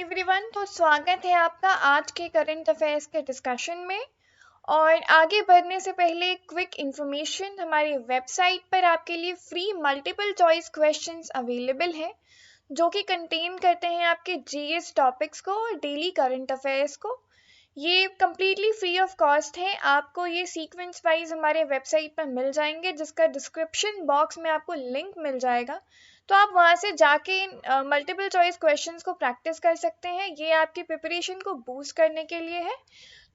Everyone, तो स्वागत है आपका आज के करंट अफेयर्स के डिस्कशन में। और आगे बढ़ने से पहले क्विक इन्फॉर्मेशन, हमारी वेबसाइट पर आपके लिए free multiple choice questions available हैं जो कि कंटेन करते हैं आपके जीएस टॉपिक्स को और डेली करंट अफेयर्स को। ये कम्प्लीटली फ्री ऑफ कॉस्ट है। आपको ये सीक्वेंस वाइज हमारे वेबसाइट पर मिल जाएंगे, जिसका डिस्क्रिप्शन बॉक्स में आपको लिंक मिल जाएगा, तो आप वहाँ से जाके मल्टीपल चॉइस क्वेश्चंस को प्रैक्टिस कर सकते हैं। ये आपकी प्रिपरेशन को बूस्ट करने के लिए है।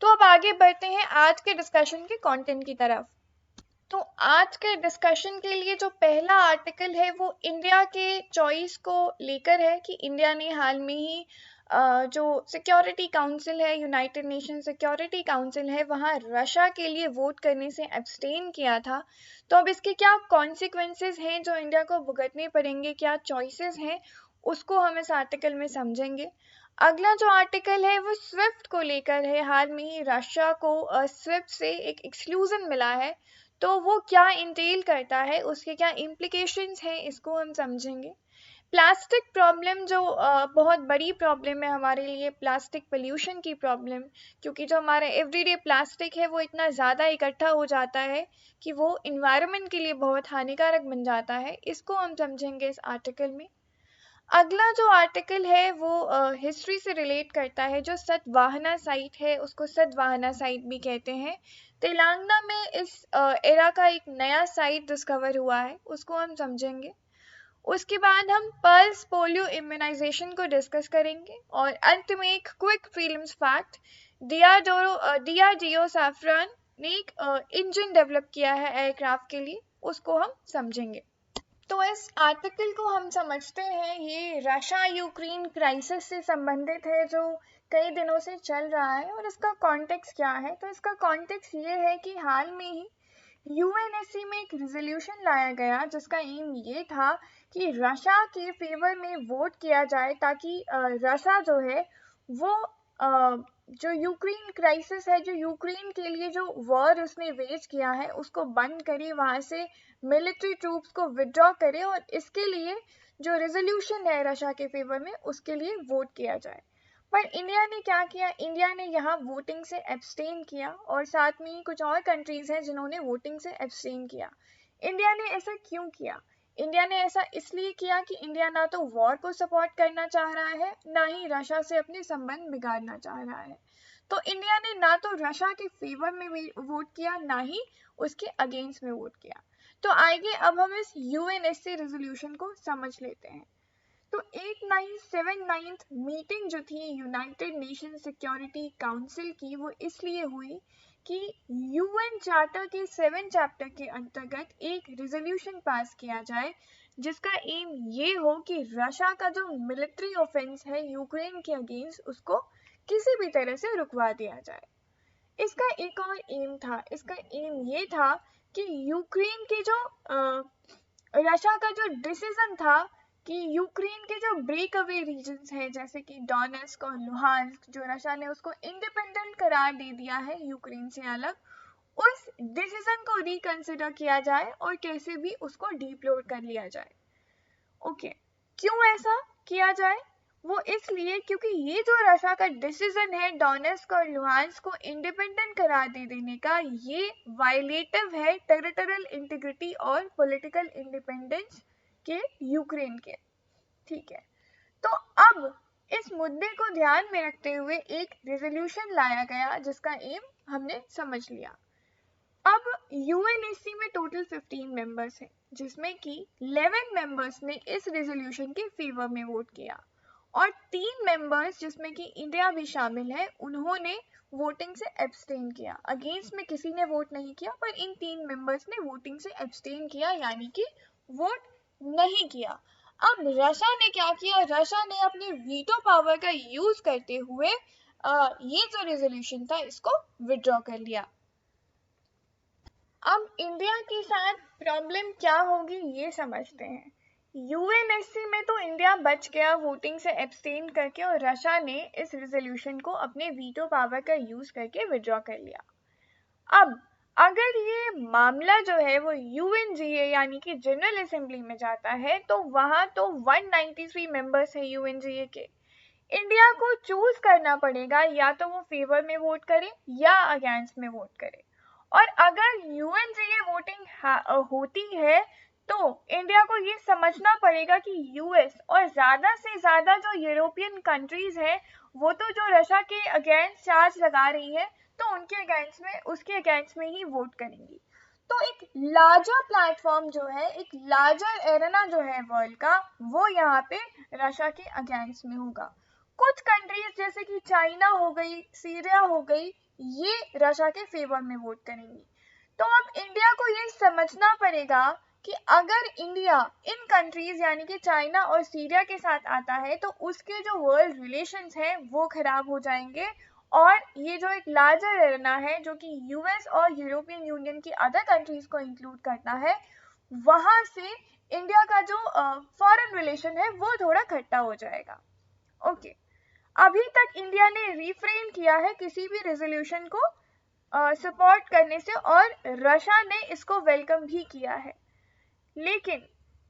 तो अब आगे बढ़ते हैं आज के डिस्कशन के कंटेंट की तरफ। तो आज के डिस्कशन के लिए जो पहला आर्टिकल है वो इंडिया के चॉइस को लेकर है कि इंडिया ने हाल में ही जो सिक्योरिटी काउंसिल है, यूनाइटेड नेशन सिक्योरिटी काउंसिल है, वहाँ रशिया के लिए वोट करने से एब्सटेन किया था। तो अब इसके क्या कॉन्सिक्वेंसेस हैं जो इंडिया को भुगतने पड़ेंगे, क्या चॉइसेस हैं, उसको हम इस आर्टिकल में समझेंगे। अगला जो आर्टिकल है वो स्विफ्ट को लेकर है। हाल में ही रशिया को स्विफ्ट से एक एक्सक्लूजन मिला है, तो वो क्या इंटेल करता है, उसके क्या इम्प्लीकेशंस हैं, इसको हम समझेंगे। प्लास्टिक प्रॉब्लम जो बहुत बड़ी प्रॉब्लम है हमारे लिए, प्लास्टिक पोल्यूशन की प्रॉब्लम, क्योंकि जो हमारा एवरीडे प्लास्टिक है वो इतना ज़्यादा इकट्ठा हो जाता है कि वो इन्वायरमेंट के लिए बहुत हानिकारक बन जाता है, इसको हम समझेंगे इस आर्टिकल में। अगला जो आर्टिकल है वो हिस्ट्री से रिलेट करता है। जो सतवाहना साइट है उसको सतवाहना साइट भी कहते हैं। तेलंगाना में इस एरा का एक नया साइट डिस्कवर हुआ है, उसको हम समझेंगे। उसके बाद हम पल्स पोलियो इम्यूनाइजेशन को डिस्कस करेंगे और अंत में एक quick films fact, DRDO saffron ने एक इंजन डेवलप किया है एयरक्राफ्ट के लिए, उसको हम समझेंगे। तो इस आर्टिकल को हम समझते हैं, ये रशिया यूक्रेन क्राइसिस से संबंधित है जो कई दिनों से चल रहा है। और इसका कॉन्टेक्स्ट क्या है, तो इसका कॉन्टेक्स्ट ये है कि हाल में ही यूएनएससी में एक रिजोल्यूशन लाया गया जिसका एम ये था कि रशिया के फेवर में वोट किया जाए ताकि रशिया जो है वो जो यूक्रेन क्राइसिस है, जो यूक्रेन के लिए जो वॉर उसने वेज किया है, उसको बंद करे, वहाँ से मिलिट्री ट्रूप्स को विड्रॉ करे और इसके लिए जो रेजोल्यूशन है रशिया के फेवर में उसके लिए वोट किया जाए। पर इंडिया ने क्या किया, इंडिया ने यहाँ वोटिंग से एब्सटेन किया और साथ में ही कुछ और कंट्रीज हैं जिन्होंने वोटिंग से एब्सटेन किया। इंडिया ने ऐसा क्यों किया? इंडिया ने ऐसा इसलिए किया कि इंडिया ना तो वॉर को सपोर्ट करना चाह रहा है, ना ही रशिया से अपने संबंध बिगाड़ना चाह रहा है। तो इंडिया ने ना तो रशिया के फेवर में वोट किया, ना ही उसके अगेंस्ट में वोट किया। तो आइए अब हम इस यूएनएससी रेजोल्यूशन को समझ लेते हैं। तो 8979 मीटिंग जो थी यूनाइटेड नेशन सिक्योरिटी काउंसिल की, वो इसलिए हुई कि यूएन चार्टर के 7 चैप्टर के अंतर्गत एक रेजोल्यूशन पास किया जाए जिसका एम ये हो कि रशिया का जो मिलिट्री ऑफेंस है यूक्रेन के अगेंस्ट, उसको किसी भी तरह से रुकवा दिया जाए। इसका एक और एम था, इसका एम ये था कि यूक्रेन के जो रशिया का जो डिसीजन था कि यूक्रेन के जो ब्रेक अवे रीजन्स हैं जैसे कि डोनेट्स्क और लुहांस्क, जो रशिया ने उसको इंडिपेंडेंट करार दे दिया है यूक्रेन से अलग, उस डिसीजन को रिकंसिडर किया जाए और कैसे भी उसको डिप्लोर कर लिया जाए। ओके, क्यों ऐसा किया जाए? वो इसलिए क्योंकि ये जो रशिया का डिसीजन है डोनेट्स्क और लुहांस्क को इंडिपेंडेंट करार दे देने का, ये वायलेटिव है टेरिटोरियल इंटीग्रिटी और पॉलिटिकल इंडिपेंडेंस के यूक्रेन के। ठीक है, तो अब इस मुद्दे को ध्यान में रखते हुए एक रेजोल्यूशन लाया गया जिसका एम हमने समझ लिया। अब यूएनएससी में टोटल 15 मेंबर्स हैं जिसमें कि 11 मेंबर्स ने इस रेजोल्यूशन के फेवर में वोट किया और 3 मेंबर्स जिसमें कि इंडिया भी शामिल है, उन्होंने वोटिंग से एब्सटेन किया। अगेंस्ट में किसी ने वोट नहीं किया, पर इन 3 मेंबर्स ने वोटिंग से एब्सटेन किया, यानी कि वोट नहीं किया। अब रशिया ने क्या किया, रशिया ने अपने वीटो पावर का यूज करते हुए ये जो रेजोल्यूशन था इसको विड्रॉ कर लिया। अब इंडिया के साथ प्रॉब्लम क्या होगी ये समझते हैं। यूएनएससी में तो इंडिया बच गया वोटिंग से एब्सटेन करके और रशिया ने इस रेजोल्यूशन को अपने वीटो पावर का यूज करके विड्रॉ कर लिया। अब अगर ये मामला जो है वो यूएनजीए यानी कि जनरल असेंबली में जाता है तो वहां तो 193 मेंबर्स है यूएनजीए के। इंडिया को चूज करना पड़ेगा, या तो वो फेवर में वोट करे या अगेंस्ट में वोट करे। और अगर यूएन से ये वोटिंग होती है तो इंडिया को ये समझना पड़ेगा कि यूएस और ज्यादा से ज्यादा जो यूरोपियन कंट्रीज है वो तो जो रशिया के अगेंस्ट चार्ज लगा रही है तो उसके अगेंस्ट में ही वोट करेंगी। तो एक लार्जर प्लेटफॉर्म जो है, एक लार्जर एरेना जो है वर्ल्ड का, वो यहाँ पे रशिया के अगेंस्ट में होगा। कुछ कंट्रीज जैसे कि चाइना हो गई, सीरिया हो गई, ये रशिया के फेवर में वोट करेंगी। तो अब इंडिया को ये समझना पड़ेगा कि अगर इंडिया इन कंट्रीज यानी कि चाइना और सीरिया के साथ आता है तो उसके जो वर्ल्ड रिलेशंस हैं वो खराब हो जाएंगे, और ये जो एक लार्जर एरेना है जो कि यूएस और यूरोपियन यूनियन की अदर कंट्रीज को इंक्लूड करता है, वहां से इंडिया का जो फॉरेन रिलेशन है वो थोड़ा खट्टा हो जाएगा। ओके, अभी तक इंडिया ने रिफ्रेन किया है किसी भी रेजोल्यूशन को सपोर्ट करने से, और रशिया ने इसको वेलकम भी किया है। लेकिन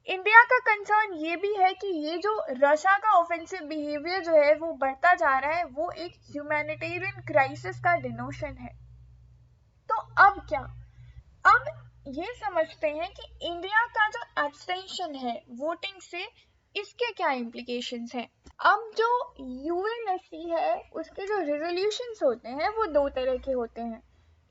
इंडिया का कंसर्न ये भी है कि ये जो रशिया का ऑफेंसिव बिहेवियर जो है वो बढ़ता जा रहा है, वो एक ह्यूमैनिटेरियन क्राइसिस का डिनोशन है। तो अब क्या, अब ये समझते हैं कि इंडिया का जो एब्सटेंशन है वोटिंग से, इसके क्या इम्प्लीकेशंस हैं। अब जो यूएनएससी है उसके जो रेजोल्यूशंस होते हैं वो दो तरह के होते हैं,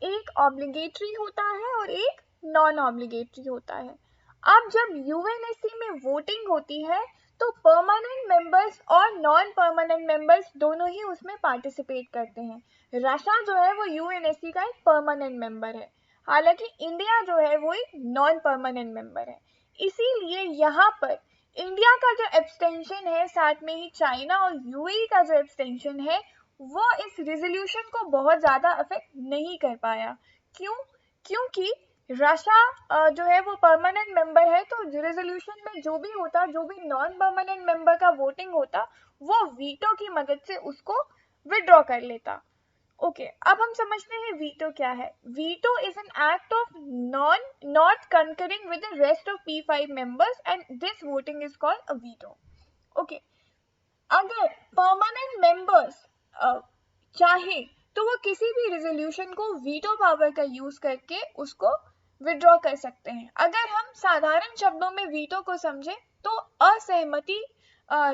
एक ऑब्लिगेटरी होता है और एक नॉन ऑब्लिगेटरी होता है। अब जब यूएनएससी में वोटिंग होती है तो परमानेंट मेंबर्स और नॉन परमानेंट मेंबर्स दोनों ही उसमें पार्टिसिपेट करते हैं। रशिया जो है वो यूएनएससी का एक परमानेंट मेंबर है, हालांकि इंडिया जो है वो एक नॉन परमानेंट मेंबर है। इसीलिए यहाँ पर इंडिया का जो एब्सटेंशन है, साथ में ही चाइना और यूएई का जो एब्सटेंशन है, वो इस रिजोल्यूशन को बहुत ज्यादा अफेक्ट नहीं कर पाया। क्यों? क्योंकि रशिया जो है वो परमानेंट मेंबर है, तो रेजोल्यूशन में जो भी होता, जो भी नॉन परमानेंट मेंबर का वोटिंग होता, वो वीटो की मदद से उसको विड्रॉ कर लेता। ओके, अब हम समझते हैं वीटो क्या है। Veto is an act of not concurring with the rest of P5 members and this voting is called a veto. Okay, अगर परमानेंट मेंबर्स चाहे तो वो किसी भी रेजोल्यूशन को वीटो पावर का यूज करके उसको विड्रॉ कर सकते हैं। अगर हम साधारण शब्दों में वीटो को समझे तो असहमति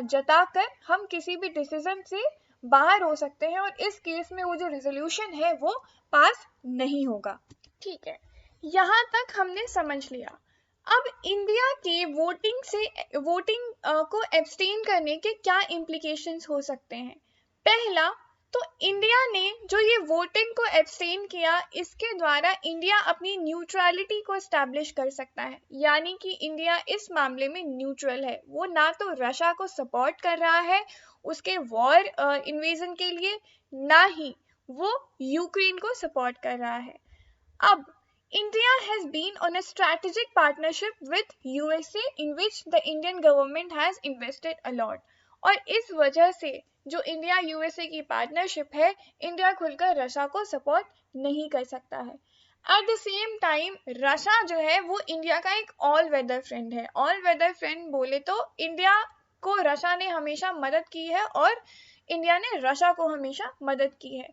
जताकर हम किसी भी डिसीजन से बाहर हो सकते हैं, और इस केस में वो जो रेजोल्यूशन है वो पास नहीं होगा। ठीक है, यहाँ तक हमने समझ लिया। अब इंडिया के वोटिंग को एब्सटेन करने के क्या इम्प्लीकेशंस हो सकते हैं। पहला, तो इंडिया ने जो ये वोटिंग को एब्सटेन किया, इसके द्वारा इंडिया अपनी न्यूट्रलिटी को एस्टैब्लिश कर सकता है, यानी कि इंडिया इस मामले में न्यूट्रल है। वो ना तो रशिया को सपोर्ट कर रहा है उसके वॉर इन्वेजन के लिए, ना ही वो यूक्रेन को सपोर्ट कर रहा है। अब India has been on a strategic partnership with USA in which the Indian government has invested a lot, और इस वजह से जो इंडिया यूएसए की पार्टनरशिप है, इंडिया खुलकर रशिया को सपोर्ट नहीं कर सकता है। At the same time Russia जो है वो इंडिया का एक ऑल वेदर फ्रेंड है। ऑल वेदर फ्रेंड बोले तो इंडिया को रशिया ने हमेशा मदद की है और इंडिया ने रशिया को हमेशा मदद की है।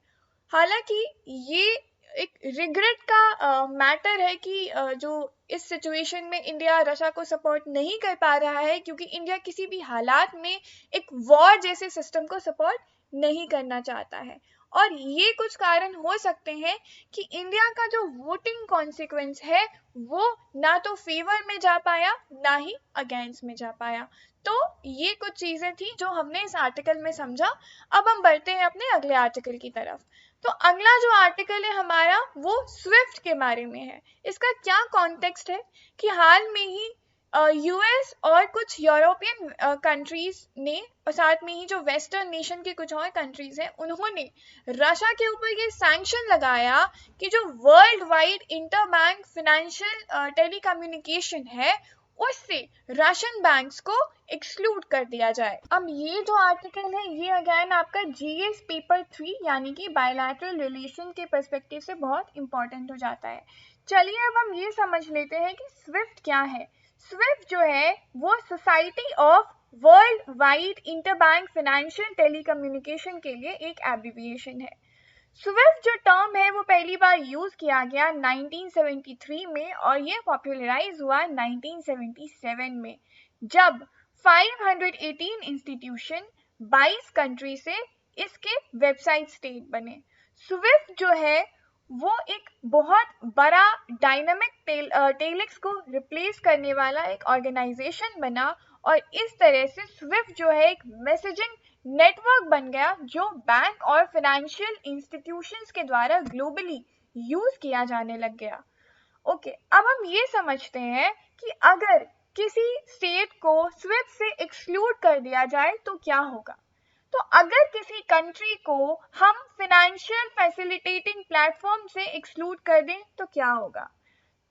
हालांकि ये एक रिग्रेट का मैटर है कि जो इस सिचुएशन में इंडिया रशिया को सपोर्ट नहीं कर पा रहा है, क्योंकि इंडिया किसी भी हालात में एक वॉर जैसे सिस्टम को सपोर्ट नहीं करना चाहता है। और ये कुछ कारण हो सकते हैं कि इंडिया का जो वोटिंग कॉन्सिक्वेंस है वो ना तो फेवर में जा पाया ना ही अगेंस्ट में जा पाया। तो ये कुछ चीजें थी जो हमने इस आर्टिकल में समझा। अब हम बढ़ते हैं अपने अगले आर्टिकल की तरफ। तो अगला जो आर्टिकल है हमारा वो स्विफ्ट के बारे में है। इसका क्या कॉन्टेक्स्ट है कि हाल में ही यूएस और कुछ यूरोपियन कंट्रीज ने, और साथ में ही जो वेस्टर्न नेशन के कुछ और कंट्रीज हैं, उन्होंने रशिया के ऊपर ये सैंक्शन लगाया कि जो world wide inter bank financial telecommunication है उससे रशियन बैंक्स को एक्सक्लूड कर दिया जाए। अब ये जो आर्टिकल है ये अगेन आपका जीएस पेपर 3 यानी कि बायलैटरल रिलेशन के पर्सपेक्टिव से बहुत इंपॉर्टेंट हो जाता है। चलिए अब हम ये समझ लेते हैं कि स्विफ्ट क्या है। स्विफ्ट जो है वो society of world wide interbank financial telecommunication के लिए एक एब्रिविएशन है। स्विफ्ट जो टर्म है वो पहली बार यूज किया गया 1973 में और ये पॉपुलराइज हुआ 1977 में, जब 518 इंस्टीट्यूशन 22 कंट्री से इसके वेबसाइट स्टेट बने। स्विफ्ट जो है वो एक बहुत बड़ा डायनामिक टेलिक्स को रिप्लेस करने वाला एक ऑर्गेनाइजेशन बना और इस तरह से स्विफ्ट जो है एक मैसेजिंग नेटवर्क बन गया जो बैंक और फाइनेंशियल इंस्टीट्यूशंस के द्वारा ग्लोबली यूज किया जाने लग गया। ओके, अब हम ये समझते हैं कि अगर किसी स्टेट को स्विफ्ट से एक्सक्लूड कर दिया जाए तो क्या होगा। तो अगर किसी कंट्री को हम फाइनेंशियल फैसिलिटेटिंग प्लेटफॉर्म से एक्सक्लूड कर दें तो क्या होगा,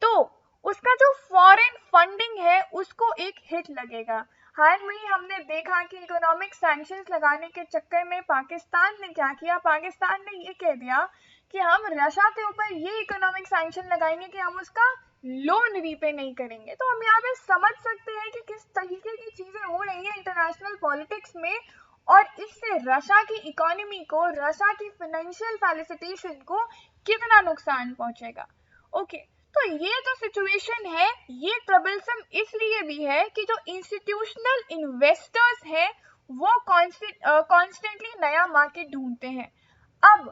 तो उसका जो फॉरेन फंडिंग है उसको एक हिट लगेगा। हाल में ही हमने देखा कि इकोनॉमिक सैंक्शंस लगाने के चक्कर में पाकिस्तान ने क्या किया, पाकिस्तान ने ये कह दिया कि हम रशिया के ऊपर ये इकोनॉमिक सैंक्शन लगाएंगे कि हम उसका लोन रीपे नहीं करेंगे। तो हम यहाँ पे समझ सकते हैं कि किस तरीके की चीजें हो रही है इंटरनेशनल पॉलिटिक्स में और इससे रशिया की इकोनॉमी को, रशिया की फाइनेंशियल फैसिलिटेशन को कितना नुकसान पहुंचेगा। ओके, तो ये जो सिचुएशन है ये ट्रबलसम इसलिए भी है कि जो इंस्टीट्यूशनल इन्वेस्टर्स हैं वो कॉन्स्टेंटली नया मार्केट ढूंढते हैं। अब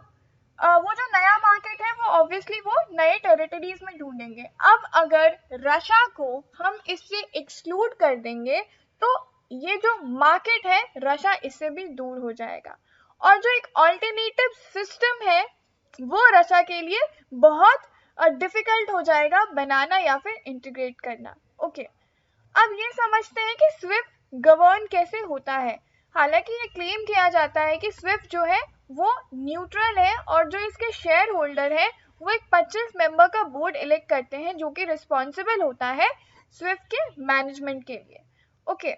वो जो नया मार्केट है वो ऑब्वियसली वो नए टेरिटरीज में ढूंढेंगे। अब अगर रशिया को हम इससे एक्सक्लूड कर देंगे तो ये जो मार्केट है रशिया इससे भी दूर हो जाएगा और जो एक ऑल्टरनेटिव सिस्टम है वो रशिया के लिए बहुत डिफिकल्ट हो जाएगा बनाना या फिर इंटीग्रेट करना। ओके, अब ये समझते हैं कि स्विफ्ट गवर्न कैसे होता है। हालांकि ये क्लेम किया जाता है कि स्विफ्ट जो है वो न्यूट्रल है और जो इसके शेयर होल्डर है वो एक 25 मेंबर का बोर्ड इलेक्ट करते हैं जो कि रिस्पॉन्सिबल होता है स्विफ्ट के मैनेजमेंट के लिए। ओके,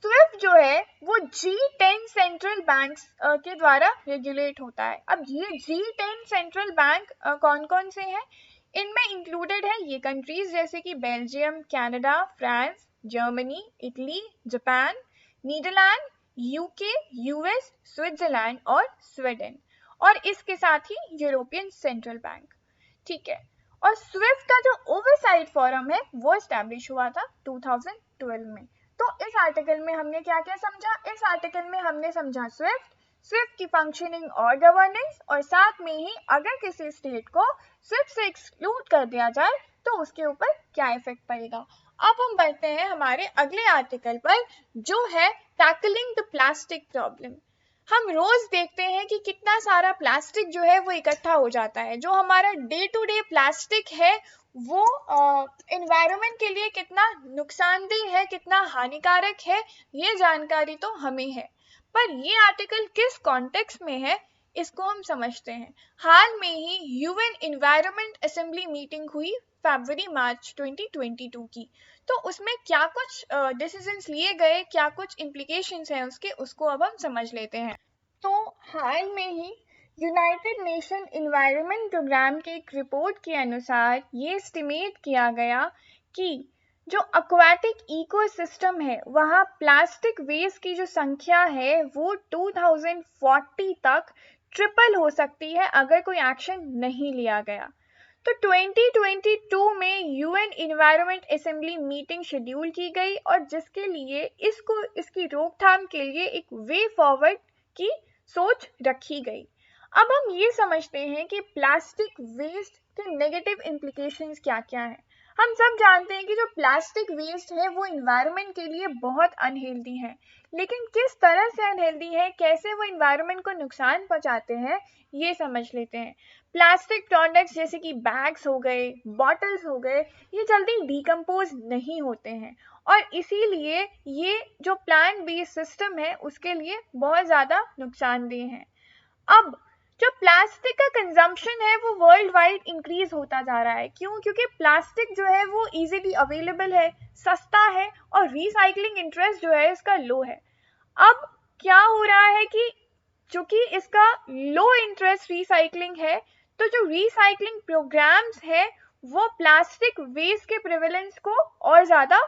स्विफ्ट जो है वो G10 सेंट्रल बैंक्स के द्वारा रेगुलेट होता है। अब ये G10 सेंट्रल बैंक कौन कौन से हैं, इनमें इंक्लूडेड है ये कंट्रीज जैसे कि Belgium, Canada, France, Germany, Italy, Japan, Netherlands, UK, US, Switzerland और स्वीडन, और इसके साथ ही यूरोपियन सेंट्रल बैंक। ठीक है, और स्विफ्ट का जो ओवरसाइट फोरम है वो एस्टैब्लिश हुआ था 2012 में। तो इस आर्टिकल में हमने क्या क्या समझा, इस आर्टिकल में हमने समझा स्विफ्ट की फंक्शनिंग और गवर्नेंस, और साथ में ही अगर किसी स्टेट को स्विफ्ट से एक्सक्लूड कर दिया जाए तो उसके ऊपर क्या इफेक्ट पड़ेगा। अब हम बढ़ते हैं हमारे अगले आर्टिकल पर जो है टैकलिंग द प्लास्टिक प्रॉब्लम। हम रोज देखते हैं कि कितना सारा प्लास्टिक जो है वो इकट्ठा हो जाता है। जो हमारा डे टू डे प्लास्टिक है वो एनवायरनमेंट के लिए कितना नुकसानदेह है, कितना हानिकारक है, ये जानकारी तो हमें है, पर ये आर्टिकल किस कॉन्टेक्स्ट में है इसको हम समझते हैं। हाल में ही यूएन एनवायरनमेंट असेंबली मीटिंग हुई फरवरी-मार्च 2022 की, तो उसमें क्या कुछ डिसीजंस लिए गए, क्या कुछ इम्प्लीकेशंस हैं उसके, उसको अब हम समझ लेते हैं। तो हाल में ही यूनाइटेड नेशन एनवायरनमेंट प्रोग्राम के एक रिपोर्ट के अनुसार ये एस्टिमेट किया गया कि जो एक्वाटिक इकोसिस्टम है वहाँ प्लास्टिक वेस्ट की जो संख्या है वो 2040 तक ट्रिपल हो सकती है अगर कोई एक्शन नहीं लिया गया। तो 2022 में UN environment assembly meeting schedule की गई और जिसके लिए इसकी रोकथाम के लिए एक वे फॉरवर्ड की सोच रखी गई। अब हम ये समझते हैं कि प्लास्टिक वेस्ट के नेगेटिव इम्प्लीकेशंस क्या क्या हैं। हम सब जानते हैं कि जो प्लास्टिक वेस्ट है वो एनवायरनमेंट के लिए बहुत अनहेल्दी है, लेकिन किस तरह से अनहेल्दी है, कैसे वो एनवायरनमेंट को नुकसान पहुंचाते हैं ये समझ लेते हैं। प्लास्टिक प्रोडक्ट्स जैसे कि बैग्स हो गए, बॉटल्स हो गए, ये जल्दी डिकम्पोज नहीं होते हैं और इसीलिए ये जो प्लांट बेस्ड सिस्टम है उसके लिए बहुत ज़्यादा नुकसानदेह है। अब जो प्लास्टिक का कंजम्पशन है वो वर्ल्ड वाइड इंक्रीज होता जा रहा है। क्यों? क्योंकि प्लास्टिक जो है वो इजीली अवेलेबल है, सस्ता है और रिसाइकलिंग इंटरेस्ट जो है इसका लो है। अब क्या हो रहा है कि चूंकि इसका लो इंटरेस्ट रिसाइकलिंग है तो जो रिसाइकलिंग प्रोग्राम्स है वो प्लास्टिक वेस्ट के प्रिवेलेंस को और ज़्यादा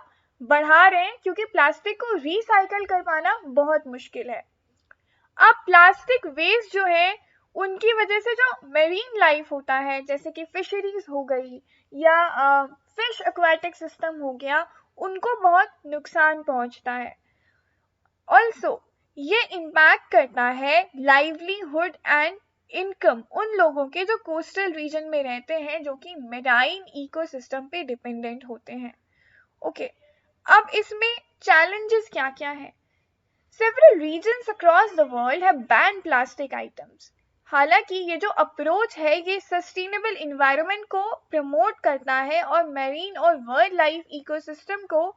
बढ़ा रहे हैं क्योंकि प्लास्टिक को रिसाइकल कर पाना बहुत मुश्किल है। अब प्लास्टिक वेस्ट जो है उनकी वजह से जो मेरीन लाइफ होता है जैसे कि फिशरीज हो गई या फिश एक्वाटिक सिस्टम हो गया, उनको बहुत नुकसान पहुंचता है। ऑल्सो ये इम्पैक्ट करता है लाइवलीहुड एंड इनकम उन लोगों के जो कोस्टल रीजन में रहते हैं, जो कि मेराइन इकोसिस्टम पे डिपेंडेंट होते हैं। ओके, अब इसमें चैलेंजेस क्या क्या है? Several regions across the world have banned plastic items. हालांकि ये जो अप्रोच है ये सस्टेनेबल इन्वायरमेंट को प्रमोट करता है और मैरीन और वाइल्ड लाइफ इकोसिस्टम को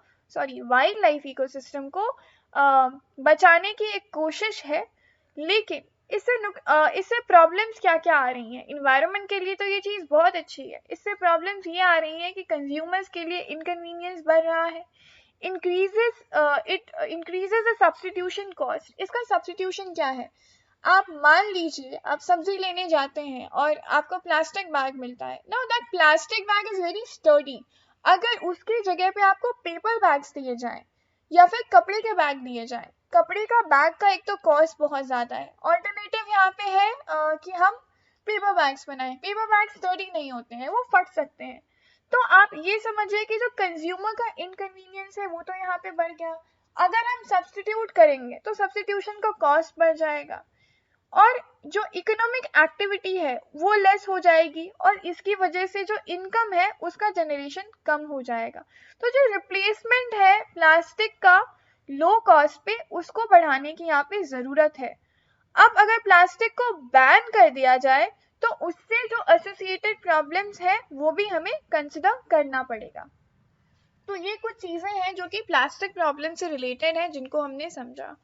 बचाने की एक कोशिश है, लेकिन इससे प्रॉब्लम्स क्या क्या आ रही हैं? इन्वायरमेंट के लिए तो ये चीज़ बहुत अच्छी है, इससे प्रॉब्लम्स ये आ रही हैं कि कंज्यूमर्स के लिए इनकन्वीनियंस बढ़ रहा है, increases the substitution cost. इसका substitution क्या है? आप मान लीजिए आप सब्जी लेने जाते हैं और आपको प्लास्टिक बैग मिलता है। Now that plastic bag is very sturdy. अगर उसकी जगह पे आपको पेपर बैग्स दिए जाएं या फिर कपड़े के बैग दिए जाएं, कपड़े का बैग का एक तो कॉस्ट बहुत ज़्यादा है, ऑल्टरनेटिव यहाँ पे है कि हम पेपर बैग्स बनाएं। पेपर बैग स्टर्डी नहीं होते हैं, वो फट सकते हैं। तो आप ये समझिए कि जो कंज्यूमर का इनकन्वीनियंस है वो तो यहाँ पे बढ़ गया। अगर हम सब्स्टिट्यूट करेंगे तो सब्स्टिट्यूशन का कॉस्ट बढ़ जाएगा और जो इकोनॉमिक एक्टिविटी है वो लेस हो जाएगी और इसकी वजह से जो इनकम है उसका जनरेशन कम हो जाएगा। तो जो रिप्लेसमेंट है प्लास्टिक का लो कॉस्ट पे, उसको बढ़ाने की यहाँ पे ज़रूरत है। अब अगर प्लास्टिक को बैन कर दिया जाए तो उससे जो एसोसिएटेड प्रॉब्लम्स है वो भी हमें कंसिडर करना पड़ेगा। तो ये कुछ चीज़ें हैं जो कि प्लास्टिक प्रॉब्लम से रिलेटेड है, जिनको हमने समझा।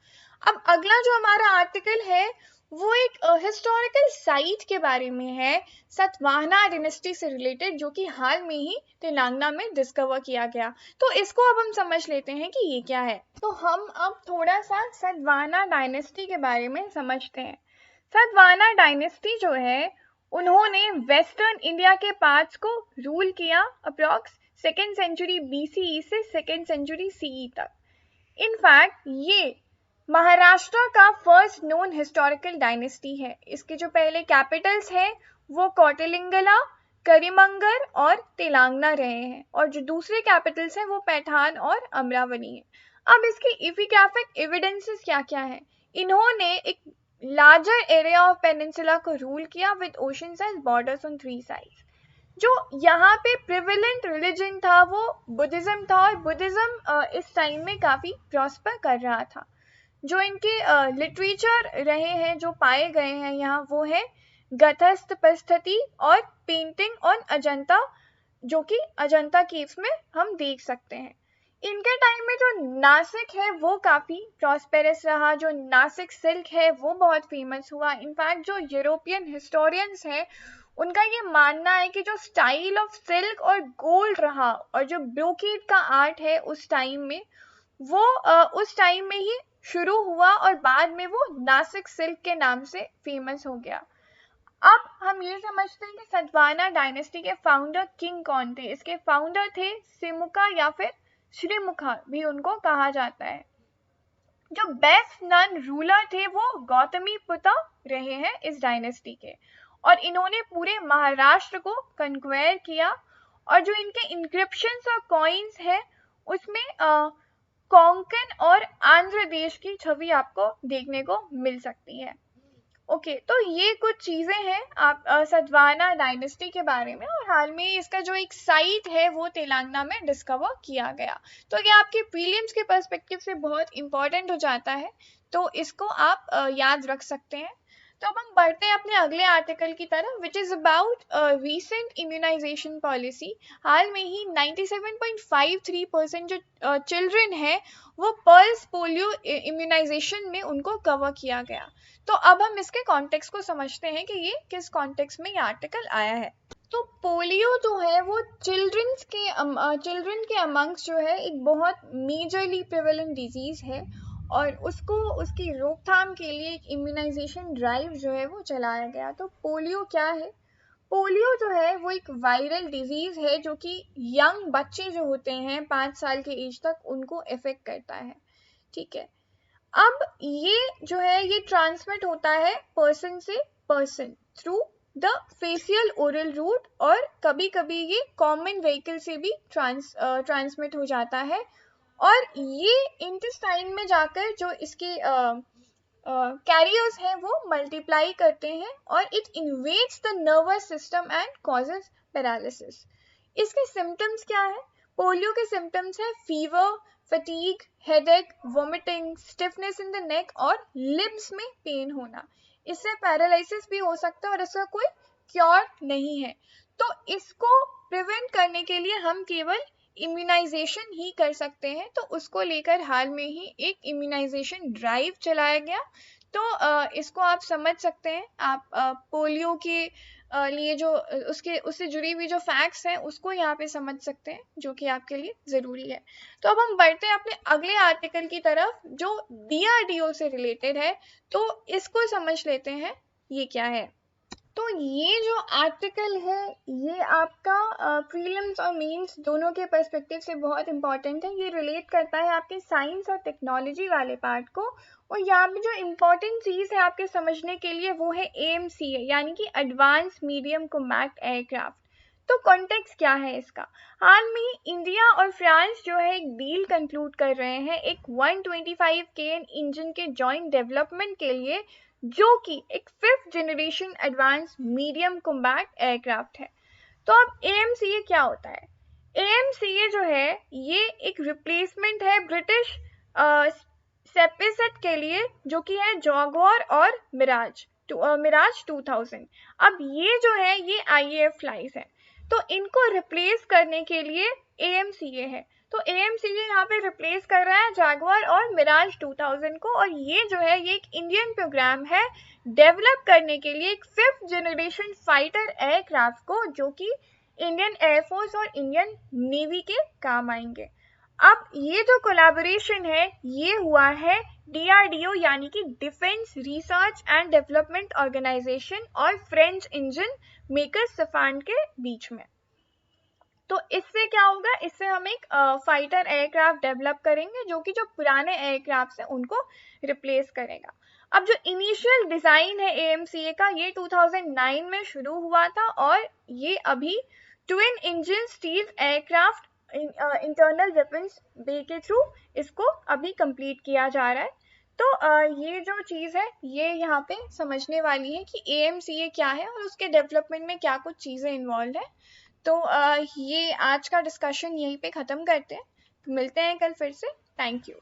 अब अगला जो हमारा आर्टिकल है वो एक हिस्टोरिकल साइट के बारे में है, सतवाहना डायनेस्टी से रिलेटेड, जो कि हाल में ही तेलंगाना में डिस्कवर किया गया। तो इसको अब हम समझ लेते हैं कि ये क्या है। तो हम अब थोड़ा सा सतवाहना डायनेस्टी के बारे में समझते हैं। सतवाहना डायनेस्टी जो है उन्होंने वेस्टर्न इंडिया के पार्ट्स को रूल किया अप्रॉक्स 2nd सेंचुरी BCE से 2nd सेंचुरी CE तक। इनफैक्ट ये महाराष्ट्र का फर्स्ट नोन हिस्टोरिकल डायनेस्टी है। इसके जो पहले कैपिटल्स हैं वो कोटिलिंगला, करीमंगर और तेलंगाना रहे हैं, और जो दूसरे कैपिटल्स हैं वो पैठान और अमरावती हैं। अब इसके इफिग्राफिक एविडेंसेस क्या क्या है? इन्होंने एक लार्जर एरिया ऑफ पेनिनसुला को रूल किया with oceans as borders on 3 sides. जो यहाँ पे प्रिवेलेंट रिलीजन था वो बुद्धिज्म था, और बुद्धिज्म इस टाइम में काफ़ी प्रॉस्पर कर रहा था। जो इनके लिटरेचर रहे हैं जो पाए गए हैं यहाँ वो है गथस्थपस्थति और पेंटिंग ऑन अजंता, जो कि अजंता केव्स में हम देख सकते हैं। इनके टाइम में जो नासिक है वो काफ़ी प्रॉस्पेरस रहा, जो नासिक सिल्क है वो बहुत फेमस हुआ। इनफैक्ट जो यूरोपियन हिस्टोरियंस हैं उनका ये मानना है कि जो स्टाइल ऑफ सिल्क और गोल्ड रहा और जो ब्रोकेड का आर्ट है उस टाइम में वो उस टाइम में ही शुरू हुआ और बाद में वो नासिक सिल्क के नाम से फेमस हो गया। अब हम ये समझते हैं कि सतवाहना डायनेस्टी के फाउंडर किंग कौन थे। इसके फाउंडर थे सिमुका या फिर श्रीमुखा भी उनको कहा जाता है। जो बेस्ट नन रूलर थे वो गौतमीपुत्र रहे हैं इस डायनेस्टी के, और इन्होंने पूरे महाराष्ट्र को कंक्वेयर किया। और जो इनके इंक्रिप्शंस और कॉइन्स हैं उसमें कोंकण और आंध्र देश की छवि आपको देखने को मिल सकती है। ओके, तो ये कुछ चीज़ें हैं आप सतवाहना डायनेस्टी के बारे में, और हाल में इसका जो एक साइट है वो तेलंगाना में डिस्कवर किया गया। तो ये आपके प्रीलिम्स के पर्सपेक्टिव से बहुत इंपॉर्टेंट हो जाता है, तो इसको आप याद रख सकते हैं। तो अब हम बढ़ते हैं अपने अगले आर्टिकल की तरफ, which is about recent immunisation policy. हाल में ही 97.53% जो चिल्ड्रन है वो पल्स पोलियो इम्यूनाइजेशन में उनको कवर किया गया। तो अब हम इसके कॉन्टेक्स्ट को समझते हैं कि ये किस कॉन्टेक्स्ट में ये आर्टिकल आया है। तो पोलियो जो है वो चिल्ड्रन के अमंग्स जो है एक बहुत मेजरली प्रिवेलेंट डिजीज़ है, और उसकी रोकथाम के लिए एक इम्यूनाइजेशन ड्राइव जो है वो चलाया गया। तो पोलियो क्या है? पोलियो जो है वो एक वायरल डिजीज है जो कि यंग बच्चे जो होते हैं 5 साल के एज तक उनको इफेक्ट करता है, ठीक है। अब ये जो है ये ट्रांसमिट होता है पर्सन से person through the facial oral route, और कभी कभी ये कॉमन व्हीकल से भी ट्रांसमिट हो जाता है, और ये इंटेस्टाइन में जाकर जो इसके कैरियर्स हैं वो मल्टीप्लाई करते हैं और it invades the nervous system and causes paralysis. इसके सिम्टम्स क्या है? पोलियो के सिम्टम्स है fever, fatigue, headache, vomiting, stiffness in the neck और लिम्स में पेन होना। इससे पैरालिसिस भी हो सकता है और इसका कोई क्योर नहीं है। तो इसको प्रिवेंट करने के लिए हम केवल इम्यूनाइजेशन ही कर सकते हैं, तो उसको लेकर हाल में ही एक इम्यूनाइजेशन ड्राइव चलाया गया। तो इसको आप समझ सकते हैं। आप पोलियो के लिए जो उससे जुड़ी हुई जो फैक्ट्स हैं उसको यहाँ पे समझ सकते हैं, जो कि आपके लिए ज़रूरी है। तो अब हम बढ़ते हैं अपने अगले आर्टिकल की तरफ जो DRDO से रिलेटेड है, तो इसको समझ लेते हैं ये क्या है। तो ये जो आर्टिकल है ये आपका प्रीलिम्स और मेंस दोनों के पर्सपेक्टिव से बहुत इंपॉर्टेंट है। ये रिलेट करता है आपके साइंस और टेक्नोलॉजी वाले पार्ट को, और यहाँ पे जो इम्पोर्टेंट चीज़ है आपके समझने के लिए वो है AMCA यानी कि एडवांस मीडियम कॉम्बैट एयरक्राफ्ट। तो कॉन्टेक्स्ट क्या है इसका? हाल में ही इंडिया और फ्रांस जो है एक डील कंक्लूड कर रहे हैं एक 125 kN इंजन के जॉइंट डेवलपमेंट के लिए, जो कि एक 5th generation advance medium combat aircraft है। तो अब AMCA क्या होता है? AMCA जो है ये एक रिप्लेसमेंट है ब्रिटिश सेपेसेट के लिए, जो कि है जॉगवार और मिराज 2000। अब ये जो है ये IAF फ्लाइज है, तो इनको रिप्लेस करने के लिए AMCA है। तो AMCA यहाँ पे रिप्लेस कर रहा है जैगवार और मिराज 2000 को, और ये जो है ये एक इंडियन प्रोग्राम है डेवलप करने के लिए एक 5th जनरेशन फाइटर एयरक्राफ्ट को, जो कि इंडियन एयरफोर्स और इंडियन नेवी के काम आएंगे। अब ये जो कोलैबोरेशन है ये हुआ है DRDO यानी कि defence research and development organisation और फ्रेंच इंजन मेकर सफान के बीच में। तो इससे क्या होगा? इससे हम एक फाइटर एयरक्राफ्ट डेवलप करेंगे जो कि जो पुराने एयरक्राफ्ट हैं उनको रिप्लेस करेगा। अब जो इनिशियल डिज़ाइन है AMCA का ये 2009 में शुरू हुआ था, और ये अभी twin engine stealth aircraft internal weapons bay के थ्रू इसको अभी कंप्लीट किया जा रहा है। तो ये जो चीज़ है ये यहाँ पे समझने वाली है कि AMCA क्या है और उसके डेवलपमेंट में क्या कुछ चीज़ें इन्वॉल्व है। तो ये आज का डिस्कशन यहीं पे ख़त्म करते हैं। मिलते हैं कल फिर से। Thank you.